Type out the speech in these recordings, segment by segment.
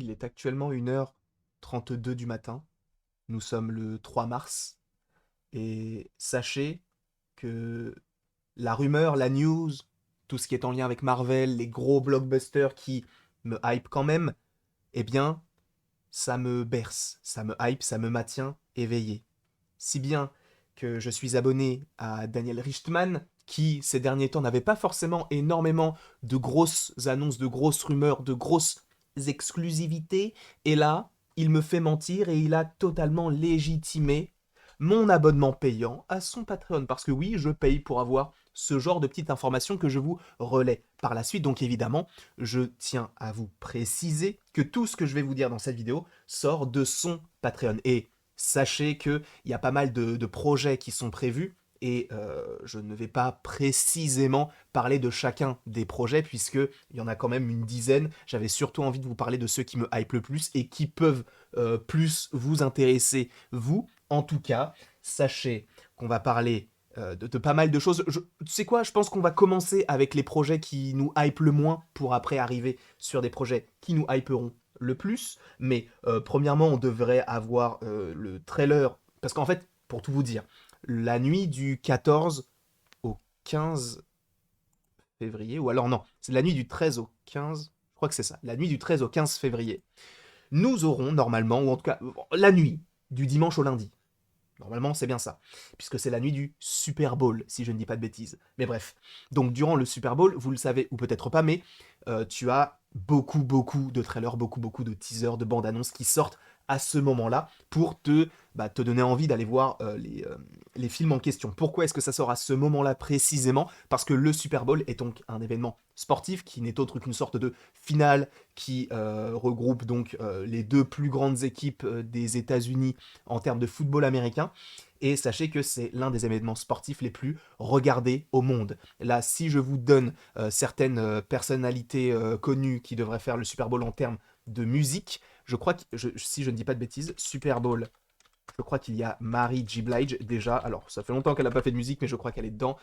Il est actuellement 1h32 du matin. Nous sommes le 3 mars. Et sachez que la rumeur, la news, tout ce qui est en lien avec Marvel, les gros blockbusters qui me hype quand même, eh bien, ça me berce, ça me hype, ça me maintient éveillé. Si bien que je suis abonné à Daniel Richtman, qui ces derniers temps n'avait pas forcément énormément de grosses annonces, de grosses rumeurs, de grosses exclusivités, et là, il me fait mentir et il a totalement légitimé mon abonnement payant à son Patreon. Parce que oui, je paye pour avoir ce genre de petites informations que je vous relais par la suite. Donc évidemment, je tiens à vous préciser que tout ce que je vais vous dire dans cette vidéo sort de son Patreon. Et sachez qu'il y a pas mal de projets qui sont prévus et je ne vais pas précisément parler de chacun des projets puisqu'il y en a quand même une dizaine. J'avais surtout envie de vous parler de ceux qui me hype le plus et qui peuvent plus vous intéresser, vous. En tout cas, sachez qu'on va parler de pas mal de choses. Tu sais quoi, je pense qu'on va commencer avec les projets qui nous hype le moins pour après arriver sur des projets qui nous hyperont le plus. Mais premièrement, on devrait avoir le trailer. Parce qu'en fait, pour tout vous dire, la nuit du 14 au 15 février, ou alors non, c'est la nuit du 13 au 15, je crois que c'est ça, la nuit du 13 au 15 février, nous aurons normalement, ou en tout cas la nuit du dimanche au lundi. Normalement, c'est bien ça, puisque c'est la nuit du Super Bowl, si je ne dis pas de bêtises. Mais bref, donc durant le Super Bowl, vous le savez ou peut-être pas, mais tu as beaucoup de trailers, beaucoup de teasers, de bandes annonces qui sortent à ce moment-là pour te donner envie d'aller voir les films en question. Pourquoi est-ce que ça sort à ce moment-là précisément? Parce que le Super Bowl est donc un événement sportif qui n'est autre qu'une sorte de finale qui regroupe donc les deux plus grandes équipes des États-Unis en termes de football américain. Et sachez que c'est l'un des événements sportifs les plus regardés au monde. Là, si je vous donne certaines personnalités connues qui devraient faire le Super Bowl en termes de musique, je crois que, si je ne dis pas de bêtises, Super Bowl, je crois qu'il y a Mary J. Blige déjà. Alors, ça fait longtemps qu'elle n'a pas fait de musique, mais je crois qu'elle est dedans.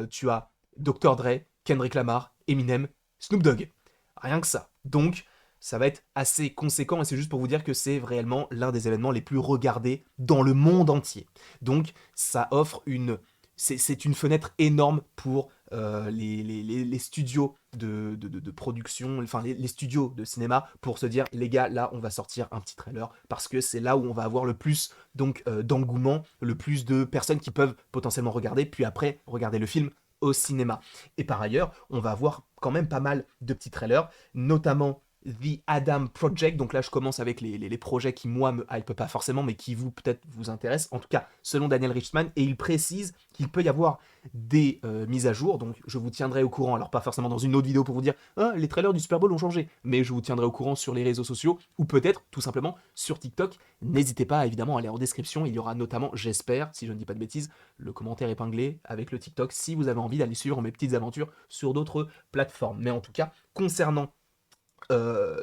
Tu as Dr. Dre, Kendrick Lamar, Eminem, Snoop Dogg. Rien que ça. Donc, ça va être assez conséquent et c'est juste pour vous dire que c'est réellement l'un des événements les plus regardés dans le monde entier. Donc, ça offre une... C'est une fenêtre énorme pour les studios de production, enfin les studios de cinéma, pour se dire, les gars, là, on va sortir un petit trailer, parce que c'est là où on va avoir le plus donc d'engouement, le plus de personnes qui peuvent potentiellement regarder, puis après regarder le film au cinéma. Et par ailleurs, on va avoir quand même pas mal de petits trailers, notamment The Adam Project. Donc là, je commence avec les projets qui, moi, me hype pas forcément, mais qui, vous, peut-être, vous intéressent. En tout cas, selon Daniel Richtman, et il précise qu'il peut y avoir des mises à jour. Donc, je vous tiendrai au courant. Alors, pas forcément dans une autre vidéo pour vous dire ah, les trailers du Super Bowl ont changé, mais je vous tiendrai au courant sur les réseaux sociaux ou peut-être, tout simplement, sur TikTok. N'hésitez pas, évidemment, à aller en description. Il y aura notamment, j'espère, si je ne dis pas de bêtises, le commentaire épinglé avec le TikTok si vous avez envie d'aller suivre mes petites aventures sur d'autres plateformes. Mais en tout cas, concernant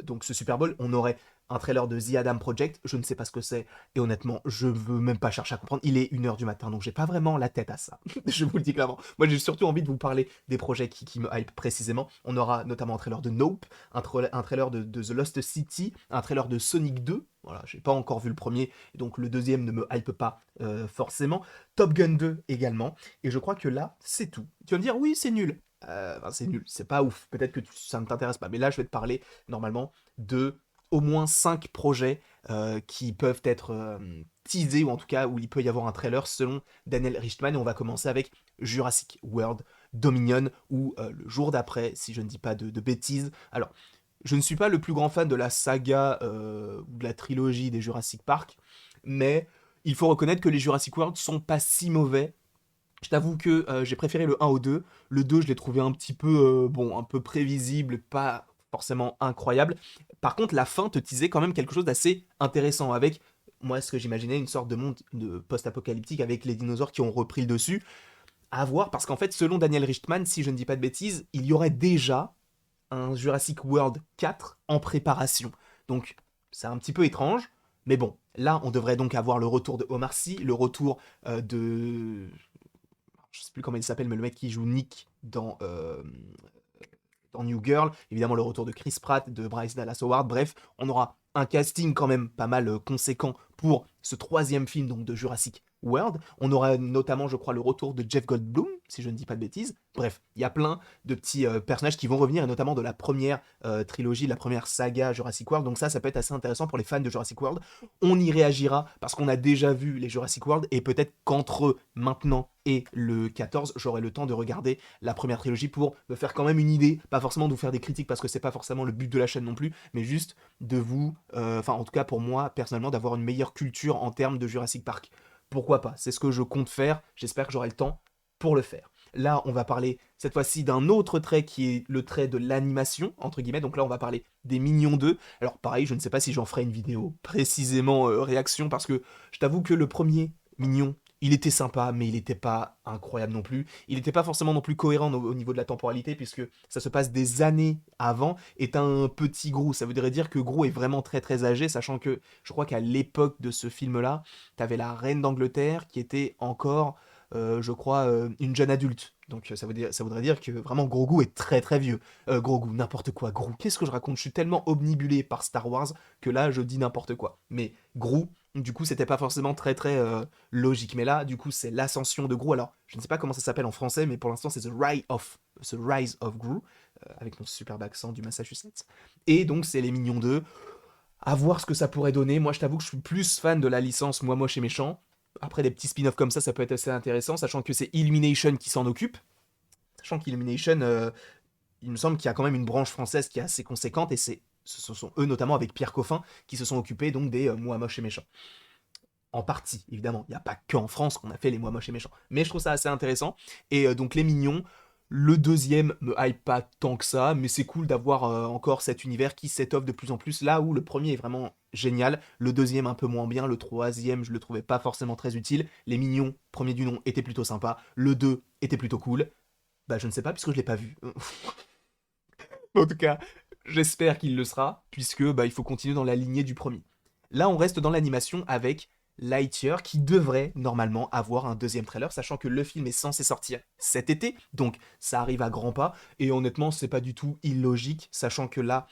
donc ce Super Bowl, on aurait un trailer de The Adam Project, je ne sais pas ce que c'est, et honnêtement, je veux même pas chercher à comprendre. Il est 1h du matin, donc j'ai pas vraiment la tête à ça. Je vous le dis clairement. Moi, j'ai surtout envie de vous parler des projets qui me hype précisément. On aura notamment un trailer de Nope, un trailer de The Lost City, un trailer de Sonic 2. Voilà, j'ai pas encore vu le premier, donc le deuxième ne me hype pas forcément. Top Gun 2 également, et je crois que là, c'est tout. Tu vas me dire, oui, c'est nul. Enfin, c'est nul, c'est pas ouf. Peut-être que ça ne t'intéresse pas, mais là, je vais te parler normalement de au moins 5 projets qui peuvent être teasés, ou en tout cas où il peut y avoir un trailer selon Daniel Richtman. Et on va commencer avec Jurassic World Dominion, ou le jour d'après, si je ne dis pas de bêtises. Alors, je ne suis pas le plus grand fan de la saga ou de la trilogie des Jurassic Park, mais il faut reconnaître que les Jurassic World sont pas si mauvais. Je t'avoue que j'ai préféré le 1 au 2. Le 2, je l'ai trouvé un petit peu, bon, un peu prévisible, pas forcément incroyable. Par contre, la fin te disait quand même quelque chose d'assez intéressant avec, moi, ce que j'imaginais, une sorte de monde de post-apocalyptique avec les dinosaures qui ont repris le dessus. À voir, parce qu'en fait, selon Daniel Richtman, si je ne dis pas de bêtises, il y aurait déjà un Jurassic World 4 en préparation. Donc, c'est un petit peu étrange, mais bon, là, on devrait donc avoir le retour de Omar Sy, le retour de je sais plus comment il s'appelle, mais le mec qui joue Nick dans dans New Girl, évidemment le retour de Chris Pratt, de Bryce Dallas Howard, bref, on aura un casting quand même pas mal conséquent pour ce troisième film donc de Jurassic World. On aura notamment, je crois, le retour de Jeff Goldblum, si je ne dis pas de bêtises. Bref, il y a plein de petits personnages qui vont revenir, et notamment de la première trilogie, de la première saga Jurassic World. Donc ça peut être assez intéressant pour les fans de Jurassic World. On y réagira parce qu'on a déjà vu les Jurassic World, et peut-être qu'entre maintenant et le 14, j'aurai le temps de regarder la première trilogie pour me faire quand même une idée, pas forcément de vous faire des critiques parce que c'est pas forcément le but de la chaîne non plus, mais juste de vous, enfin en tout cas pour moi personnellement, d'avoir une meilleure culture en termes de Jurassic Park. Pourquoi pas? C'est ce que je compte faire, j'espère que j'aurai le temps pour le faire. Là, on va parler cette fois-ci d'un autre trait qui est le trait de l'animation, entre guillemets. Donc là, on va parler des Minions 2. Alors pareil, je ne sais pas si j'en ferai une vidéo précisément réaction, parce que je t'avoue que le premier Mignon, il était sympa, mais il n'était pas incroyable non plus. Il n'était pas forcément non plus cohérent au niveau de la temporalité, puisque ça se passe des années avant, est un petit Gru. Ça voudrait dire que Gru est vraiment très très âgé, sachant que je crois qu'à l'époque de ce film-là, t'avais la reine d'Angleterre qui était encore, je crois, une jeune adulte. Donc ça voudrait dire que vraiment Grogu est très très vieux. Grogu, n'importe quoi. Gru, qu'est-ce que je raconte? Je suis tellement obnubilé par Star Wars que là je dis n'importe quoi. Mais Gru, du coup, c'était pas forcément très très logique. Mais là, du coup, c'est l'ascension de Gru. Alors, je ne sais pas comment ça s'appelle en français, mais pour l'instant, c'est The Rise of Gru, avec mon superbe accent du Massachusetts. Et donc, c'est les Mignons 2. À voir ce que ça pourrait donner. Moi, je t'avoue que je suis plus fan de la licence Moi Moche et Méchant. Après, des petits spin-offs comme ça peut être assez intéressant, sachant que c'est Illumination qui s'en occupe. Sachant qu'Illumination, il me semble qu'il y a quand même une branche française qui est assez conséquente, et ce sont eux, notamment avec Pierre Coffin, qui se sont occupés donc des Moi Moche et Méchant. En partie, évidemment. Il n'y a pas qu'en France qu'on a fait les Moi Moches et Méchants. Mais je trouve ça assez intéressant. Et donc, Les Mignons, le deuxième me hype pas tant que ça, mais c'est cool d'avoir encore cet univers qui s'étoffe de plus en plus, là où le premier est vraiment génial, le deuxième un peu moins bien, le troisième je le trouvais pas forcément très utile, Les Mignons, premier du nom, était plutôt sympa, le 2 était plutôt cool, bah je ne sais pas puisque je l'ai pas vu. En tout cas, j'espère qu'il le sera, puisque bah, il faut continuer dans la lignée du premier. Là, on reste dans l'animation avec Lightyear, qui devrait normalement avoir un deuxième trailer, sachant que le film est censé sortir cet été, donc ça arrive à grands pas, et honnêtement, c'est pas du tout illogique, sachant que là,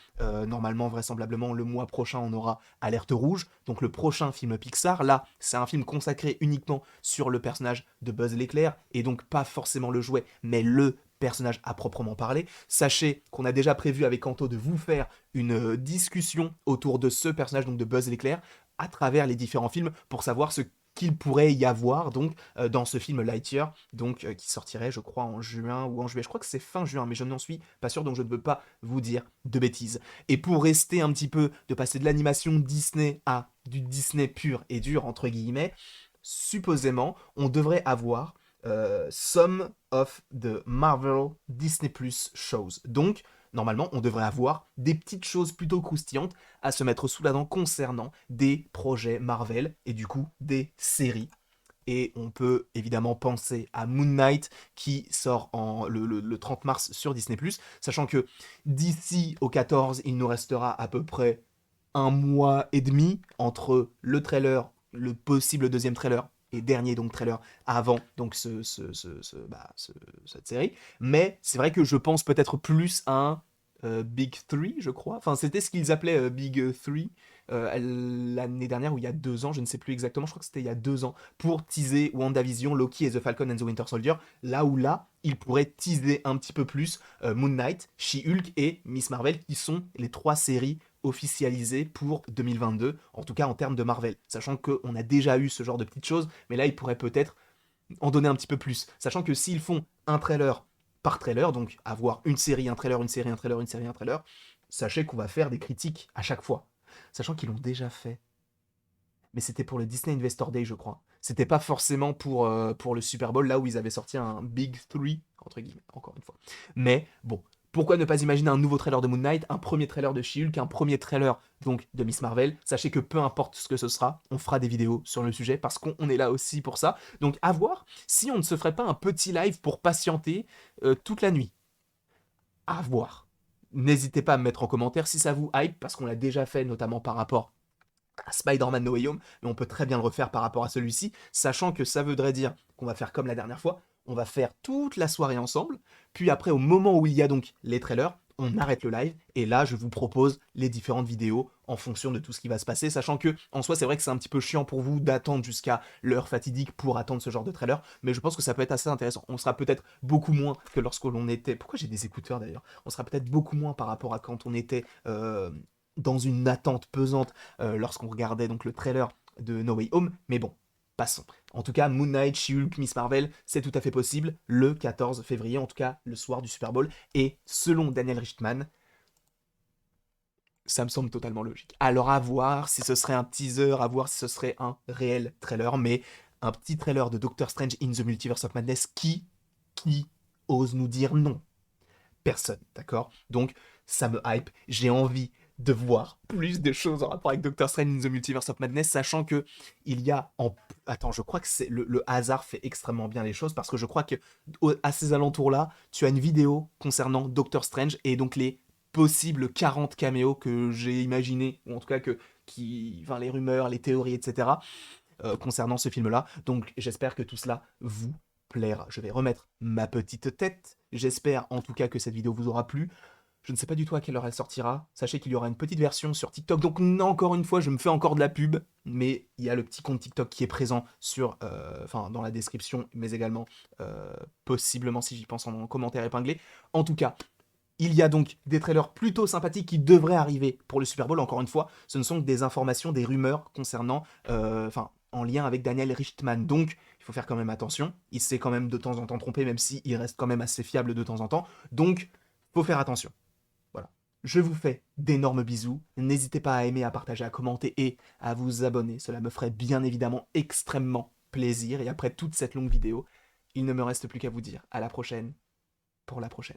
normalement, vraisemblablement, le mois prochain, on aura Alerte Rouge, donc le prochain film Pixar. Là, c'est un film consacré uniquement sur le personnage de Buzz l'éclair, et donc pas forcément le jouet, mais le personnage à proprement parler. Sachez qu'on a déjà prévu avec Anto de vous faire une discussion autour de ce personnage, donc de Buzz l'éclair, à travers les différents films, pour savoir ce qu'il pourrait y avoir donc dans ce film Lightyear, donc qui sortirait je crois en juin ou en juillet. Je crois que c'est fin juin, mais je n'en suis pas sûr, donc je ne veux pas vous dire de bêtises. Et pour rester un petit peu, de passer de l'animation Disney à du Disney pur et dur entre guillemets, supposément on devrait avoir some of the Marvel Disney Plus shows. Donc, normalement, on devrait avoir des petites choses plutôt croustillantes à se mettre sous la dent concernant des projets Marvel et du coup des séries. Et on peut évidemment penser à Moon Knight qui sort le 30 mars sur Disney+, sachant que d'ici au 14, il nous restera à peu près un mois et demi entre le trailer, le possible deuxième trailer et dernier donc trailer avant donc cette série. Mais c'est vrai que je pense peut-être plus à un Big 3, je crois. Enfin, c'était ce qu'ils appelaient Big 3 l'année dernière ou il y a 2 ans, je ne sais plus exactement, je crois que c'était il y a 2 ans, pour teaser WandaVision, Loki et The Falcon and the Winter Soldier, là, ils pourraient teaser un petit peu plus Moon Knight, She-Hulk et Miss Marvel, qui sont les 3 séries officialisées pour 2022, en tout cas en termes de Marvel, sachant qu'on a déjà eu ce genre de petites choses, mais là, ils pourraient peut-être en donner un petit peu plus, sachant que s'ils font un trailer par trailer, donc avoir une série, un trailer, une série, un trailer, une série, un trailer, sachez qu'on va faire des critiques à chaque fois. Sachant qu'ils l'ont déjà fait. Mais c'était pour le Disney Investor Day, je crois. C'était pas forcément pour le Super Bowl, là où ils avaient sorti un Big 3, entre guillemets, encore une fois. Mais bon, pourquoi ne pas imaginer un nouveau trailer de Moon Knight, un premier trailer de She-Hulk, un premier trailer donc de Miss Marvel. Sachez que peu importe ce que ce sera, on fera des vidéos sur le sujet parce qu'on est là aussi pour ça. Donc à voir si on ne se ferait pas un petit live pour patienter toute la nuit. À voir. N'hésitez pas à me mettre en commentaire si ça vous hype, parce qu'on l'a déjà fait notamment par rapport à Spider-Man No Way Home, mais on peut très bien le refaire par rapport à celui-ci, sachant que ça voudrait dire qu'on va faire comme la dernière fois, on va faire toute la soirée ensemble, puis après au moment où il y a donc les trailers, on arrête le live et là je vous propose les différentes vidéos en fonction de tout ce qui va se passer, sachant que en soi c'est vrai que c'est un petit peu chiant pour vous d'attendre jusqu'à l'heure fatidique pour attendre ce genre de trailer, mais je pense que ça peut être assez intéressant. On sera peut-être beaucoup moins que lorsque l'on était... Pourquoi j'ai des écouteurs d'ailleurs? On sera peut-être beaucoup moins par rapport à quand on était dans une attente pesante lorsqu'on regardait donc le trailer de No Way Home, mais bon, passons. En tout cas, Moon Knight, She-Hulk, Miss Marvel, c'est tout à fait possible le 14 février, en tout cas le soir du Super Bowl. Et selon Daniel Richtman, ça me semble totalement logique. Alors à voir si ce serait un teaser, à voir si ce serait un réel trailer, mais un petit trailer de Doctor Strange in the Multiverse of Madness, qui ose nous dire non? Personne, d'accord? Donc ça me hype, j'ai envie de voir plus de choses en rapport avec Doctor Strange in the Multiverse of Madness, sachant que il y a en... Attends, je crois que c'est le hasard fait extrêmement bien les choses, parce que je crois que à ces alentours-là, tu as une vidéo concernant Doctor Strange, et donc les possibles 40 caméos que j'ai imaginés, ou en tout cas enfin, les rumeurs, les théories, etc., concernant ce film-là. Donc j'espère que tout cela vous plaira. Je vais remettre ma petite tête. J'espère en tout cas que cette vidéo vous aura plu. Je ne sais pas du tout à quelle heure elle sortira. Sachez qu'il y aura une petite version sur TikTok. Donc encore une fois, je me fais encore de la pub. Mais il y a le petit compte TikTok qui est présent dans la description, mais également possiblement, si j'y pense, en commentaire épinglé. En tout cas, il y a donc des trailers plutôt sympathiques qui devraient arriver pour le Super Bowl. Encore une fois, ce ne sont que des informations, des rumeurs concernant, en lien avec Daniel Richtman. Donc, il faut faire quand même attention. Il s'est quand même de temps en temps trompé, même s'il reste quand même assez fiable de temps en temps. Donc, faut faire attention. Voilà. Je vous fais d'énormes bisous. N'hésitez pas à aimer, à partager, à commenter et à vous abonner. Cela me ferait bien évidemment extrêmement plaisir. Et après toute cette longue vidéo, il ne me reste plus qu'à vous dire à la prochaine pour la prochaine.